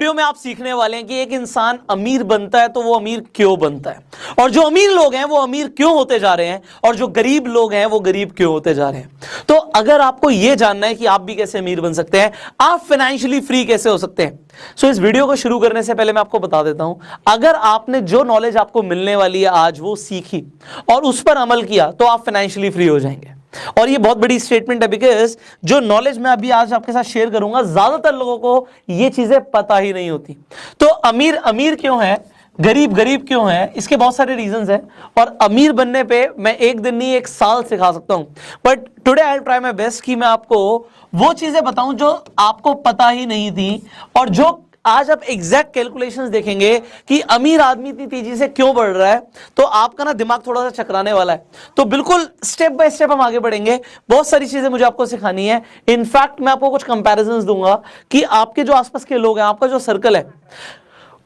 Video में आप सीखने वाले हैं कि एक इंसान अमीर बनता है तो वो अमीर क्यों बनता है, और जो अमीर लोग हैं वो अमीर क्यों होते जा रहे हैं, और जो गरीब लोग हैं वो गरीब क्यों होते जा रहे हैं। तो अगर आपको यह जानना है कि आप भी कैसे अमीर बन सकते हैं, आप फाइनेंशियली फ्री कैसे हो सकते हैं, सो इस वीडियो को शुरू करने से पहले मैं आपको बता देता हूं, अगर आपने जो नॉलेज आपको मिलने वाली है आज वो सीखी और उस पर अमल किया तो आप फाइनेंशियली फ्री हो जाएंगे। और ये बहुत बड़ी स्टेटमेंट है, बिकॉज जो नॉलेज मैं अभी आज आपके साथ शेयर करूंगा ज्यादातर लोगों को ये चीजें पता ही नहीं होती। तो अमीर अमीर क्यों है, गरीब गरीब क्यों है, इसके बहुत सारे रीजंस हैं, और अमीर बनने पे मैं एक दिन नहीं एक साल सिखा सकता हूं, but today I will try my best कि मैं आपको वो चीजें बताऊं जो आपको पता ही नहीं थी, और जो आज आप एग्जैक्ट कैलकुलेशंस देखेंगे कि अमीर आदमी इतनी तेजी से क्यों बढ़ रहा है, तो आपका ना दिमाग थोड़ा सा चकराने वाला है। तो बिल्कुल स्टेप बाय स्टेप हम आगे बढ़ेंगे, बहुत सारी चीजें मुझे आपको सिखानी है। इनफैक्ट मैं आपको कुछ कंपैरिजंस दूंगा कि आपके जो आसपास के लोग हैं, आपका जो सर्कल है,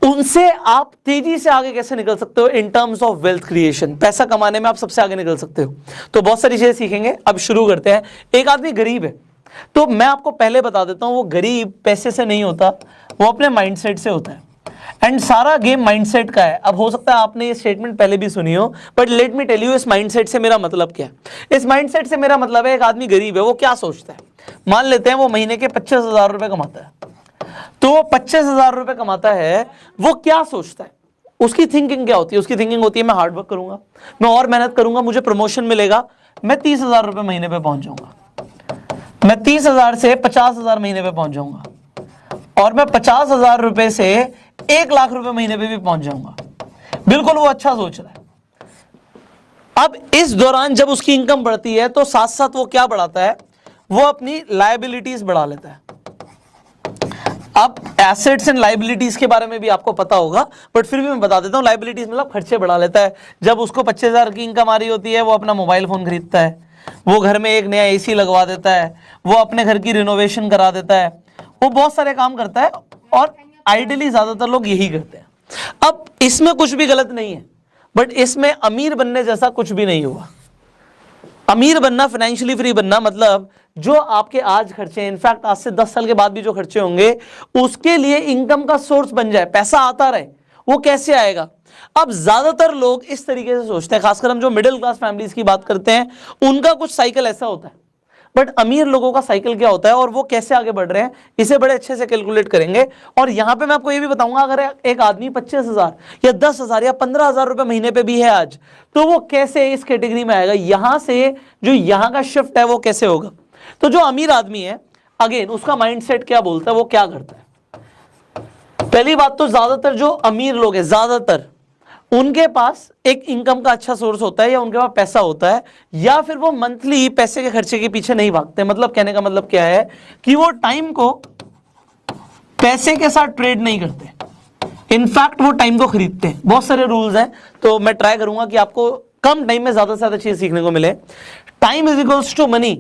उनसे आप तेजी से आगे कैसे निकल सकते हो in terms of wealth creation, पैसा कमाने में आप सबसे आगे निकल सकते हो। तो बहुत सारी चीजें सीखेंगे। अब शुरू करते हैं। एक आदमी गरीब है, तो मैं आपको पहले बता देता हूं वो गरीब पैसे से नहीं होता, वो अपने माइंडसेट से होता है। एंड सारा गेम माइंडसेट का है। अब हो सकता है आपने ये स्टेटमेंट पहले भी सुनी हो, but let me tell you इस माइंडसेट से मेरा मतलब क्या है। इस माइंडसेट से मेरा मतलब है एक आदमी गरीब है, वो क्या सोचता है। मान लेते हैं वो महीने के 25,000 रुपए कमाता है, तो वो 25,000 रुपए कमाता है, वो क्या सोचता है, उसकी थिंकिंग क्या होती है। उसकी थिंकिंग होती है मैं हार्डवर्क करूंगा, मैं और मेहनत करूंगा, मुझे प्रमोशन मिलेगा, मैं 30,000 रुपए महीने पे पहुंच जाऊंगा, मैं 30,000 से 50,000 महीने पे पहुंच जाऊंगा, और मैं 50,000 रुपए से 1,00,000 रुपए महीने पे भी पहुंच जाऊंगा। बिल्कुल वो अच्छा सोच रहा है। अब इस दौरान जब उसकी इनकम बढ़ती है तो साथ साथ वो क्या बढ़ाता है, वो अपनी लायबिलिटीज बढ़ा लेता है। अब एसेट्स एंड लायबिलिटीज के बारे में भी आपको पता होगा, बट फिर भी मैं बता देता हूं। लायबिलिटीज मतलब खर्चे बढ़ा लेता है। जब उसको 25,000 की इनकम आ रही होती है, वो अपना मोबाइल फोन खरीदता है, वो घर में एक नया एसी लगवा देता है, वो अपने घर की रिनोवेशन करा देता है, वो बहुत सारे काम करता है, और आइडियली ज्यादातर लोग यही करते हैं। अब इसमें कुछ भी गलत नहीं है, बट इसमें अमीर बनने जैसा कुछ भी नहीं हुआ। अमीर बनना, फाइनेंशियली फ्री बनना मतलब जो आपके आज खर्चे, इनफैक्ट आज से 10 साल के बाद भी जो खर्चे होंगे, उसके लिए इनकम का सोर्स बन जाए, पैसा आता रहे। वो कैसे आएगा। अब ज्यादातर लोग इस तरीके से सोचते हैं, खासकर हम जो मिडिल क्लास फैमिलीज की बात करते हैं, उनका कुछ साइकिल ऐसा होता है। बट अमीर लोगों का साइकिल क्या होता है और वो कैसे आगे बढ़ रहे हैं, इसे बड़े अच्छे से कैलकुलेट करेंगे। और यहां पे मैं आपको ये भी बताऊंगा, अगर एक आदमी 25,000 या 10,000 या 15,000 रुपए महीने पे भी है आज, तो वो कैसे इस कैटेगरी में आएगा। यहां से जो यहां का शिफ्ट है वो कैसे होगा। तो जो अमीर आदमी है, अगेन उसका माइंडसेट क्या बोलता है, वो क्या करता है। पहली बात तो ज्यादातर जो अमीर लोग हैं, ज्यादातर उनके पास एक इनकम का अच्छा सोर्स होता है, या उनके पास पैसा होता है, या फिर वो मंथली पैसे के खर्चे के पीछे नहीं भागते। मतलब कहने का मतलब क्या है कि वो टाइम को पैसे के साथ ट्रेड नहीं करते, इनफैक्ट वो टाइम को खरीदते हैं। बहुत सारे रूल्स हैं, तो मैं ट्राई करूंगा कि आपको कम टाइम में ज्यादा से ज्यादा चीज सीखने को मिले। Time is equals to money,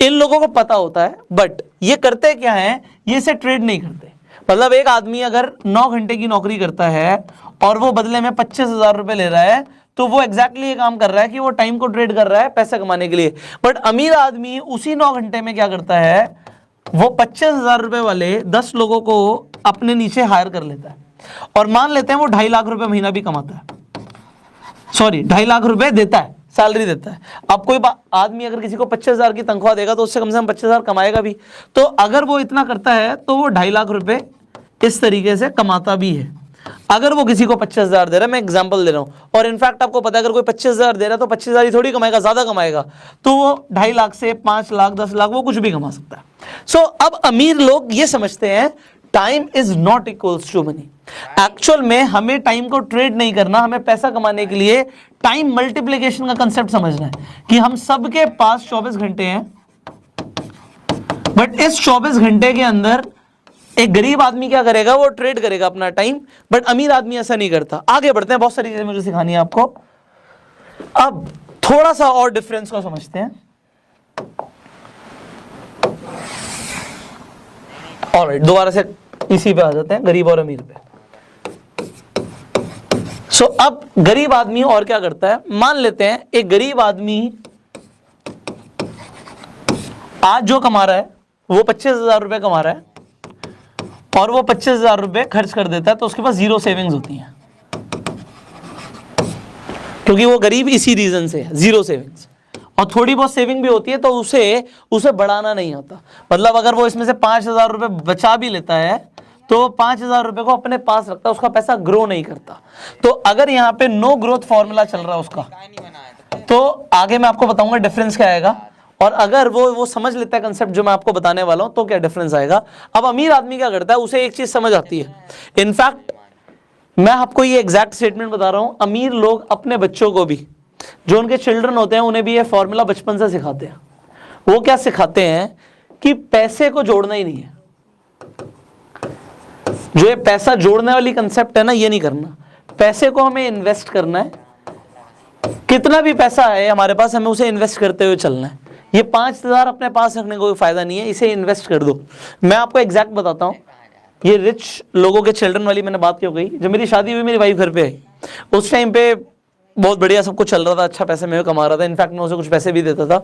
इन लोगों को पता होता है, बट ये करते क्या है, ये इसे ट्रेड नहीं करते। मतलब एक आदमी अगर 9 घंटे की नौकरी करता है और वो बदले में 25,000 रुपए ले रहा है, तो वो एग्जैक्टली ये काम कर रहा है कि वो टाइम को ट्रेड कर रहा है पैसे कमाने के लिए। बट अमीर आदमी उसी 9 घंटे में क्या करता है, वो 25,000 रुपए वाले 10 लोगों को अपने नीचे हायर कर लेता है, और मान लेते हैं वो 2.5 लाख रुपए महीना भी कमाता है, सॉरी 2.5 लाख रुपए देता है, सैलरी देता है। अब कोई आदमी अगर किसी को 25,000 की तनख्वाह देगा तो उससे कम से कम 25,000 कमाएगा भी। तो अगर वो इतना करता है तो वो 2.5 लाख रुपए इस तरीके से कमाता भी है। अगर वो किसी को 25,000 दे रहा है, मैं एग्जांपल दे रहा हूं, और इनफैक्ट आपको पता है अगर कोई 25,000 दे रहा है तो 25,000 ही थोड़ी कमाएगा, ज्यादा कमाएगा। तो वो 2.5 लाख से 5 लाख 10 लाख वो कुछ भी कमा सकता है। सो अब अमीर लोग ये समझते हैं time is not equals to money. Actual में हमें टाइम को ट्रेड नहीं करना, हमें पैसा कमाने के लिए टाइम मल्टीप्लिकेशन का कंसेप्ट समझना है कि हम सबके पास 24 घंटे हैं, बट इस 24 घंटे के अंदर एक गरीब आदमी क्या करेगा, वो ट्रेड करेगा अपना टाइम, बट अमीर आदमी ऐसा नहीं करता। आगे बढ़ते हैं, बहुत सारी चीजें मुझे सिखानी है आपको। अब थोड़ा सा और डिफरेंस को समझते हैं। ऑलराइट, दोबारा से इसी पे आ जाते हैं, गरीब और अमीर पे। सो अब गरीब आदमी और क्या करता है, मान लेते हैं एक गरीब आदमी आज जो कमा रहा है वो 25,000 रुपए कमा रहा है, और वो 25,000 रुपए खर्च कर देता है तो उसके पास 0 सेविंग्स होती हैं, क्योंकि वो गरीब इसी रीजन से है, 0 सेविंग्स। और थोड़ी बहुत सेविंग भी होती है तो उसे बढ़ाना नहीं आता। मतलब अगर वो इसमें से 5,000 रुपए बचा भी लेता है तो 5,000 रुपए को अपने पास रखता है, उसका पैसा ग्रो नहीं करता। तो अगर यहाँ पे नो ग्रोथ फॉर्मूला चल रहा है उसका, तो आगे मैं आपको बताऊंगा डिफरेंस क्या आएगा। और अगर वो समझ लेता है कंसेप्ट जो मैं आपको बताने वाला हूं तो क्या डिफरेंस आएगा। अब अमीर आदमी क्या करता है, उसे एक चीज समझ आती है। इनफैक्ट मैं आपको ये एग्जैक्ट स्टेटमेंट बता रहा हूं, अमीर लोग अपने बच्चों को भी, जो उनके चिल्ड्रन होते हैं, उन्हें भी ये फॉर्मूला बचपन से सिखाते हैं। वो क्या सिखाते हैं कि पैसे को जोड़ना ही नहीं है। जो ये पैसा जोड़ने वाली कंसेप्ट है ना, ये नहीं करना। पैसे को हमें इन्वेस्ट करना है। कितना भी पैसा है हमारे पास, हमें उसे इन्वेस्ट करते हुए चलना है। ये 5,000 अपने पास रखने का कोई फायदा नहीं है, इसे इन्वेस्ट कर दो। मैं आपको एग्जैक्ट बताता हूँ, ये रिच लोगों के चिल्ड्रन वाली मैंने बात क्यों कही। जब मेरी शादी हुई, मेरी वाइफ घर पे आई, उस टाइम पे बहुत बढ़िया सब कुछ चल रहा था, अच्छा पैसे मैं कमा रहा था। इनफैक्ट मैं उसे कुछ पैसे भी देता था।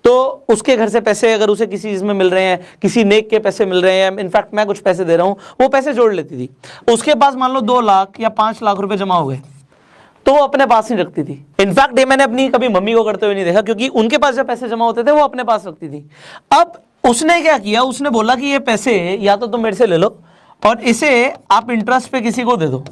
तो उसके घर से पैसे अगर उसे किसी चीज में मिल रहे हैं, किसी नेक के पैसे मिल रहे हैं, इनफैक्ट मैं कुछ पैसे दे रहा हूँ, वो पैसे जोड़ लेती थी। उसके पास मान लो 2 लाख या 5 लाख रुपए जमा हो गए तो वो अपने पास नहीं रखती थी। इनफैक्ट ये मैंने अपनी कभी मम्मी को करते हुए नहीं देखा, क्योंकि उनके पास जब पैसे जमा होते थे वो अपने पास रखती थी। अब उसने क्या किया, उसने बोला कि ये पैसे या तो तुम मेरे से ले लो और इसे आप इंटरेस्ट पे किसी को दे दो,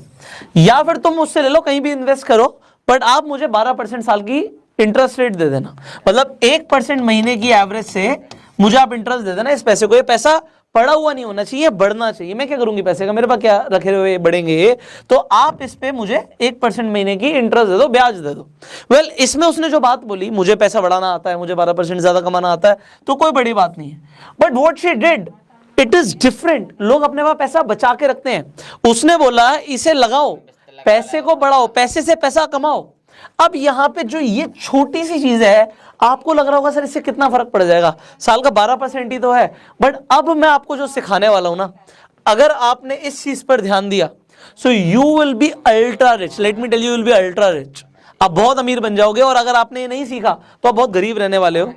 या फिर तुम मुझसे ले लो, कहीं भी इन्वेस्ट करो, बट आप मुझे 12% साल की इंटरेस्ट रेट दे देना। मतलब 1% महीने की एवरेज से मुझे आप इंटरेस्ट दे देना इस पैसे को। ये पैसा पड़ा हुआ नहीं होना चाहिए, बढ़ना चाहिए। मैं क्या करूंगी पैसे का, मेरे पास क्या रखे हुए बढ़ेंगे, तो आप इस पे मुझे 1% महीने की इंटरेस्ट दे दो, ब्याज दे दो। वेल, इसमें उसने जो बात बोली, मुझे पैसा बढ़ाना आता है, मुझे 12% ज्यादा कमाना आता है, तो कोई बड़ी बात नहीं है। But what she did, it is different. लोग अपने पास पैसा बचा के रखते हैं, उसने बोला इसे लगाओ, पैसे को बढ़ाओ, पैसे से पैसा कमाओ। अब यहां पे जो ये छोटी सी चीज है, आपको लग रहा होगा सर इससे कितना फर्क पड़ जाएगा, साल का 12% ही तो है। बट अब मैं आपको जो सिखाने वाला हूं ना, अगर आपने इस चीज पर ध्यान दिया, so you will be ultra rich. Let me tell you, will be ultra rich. आप बहुत अमीर बन जाओगे। और अगर आपने ये नहीं सीखा तो आप बहुत गरीब रहने वाले हो।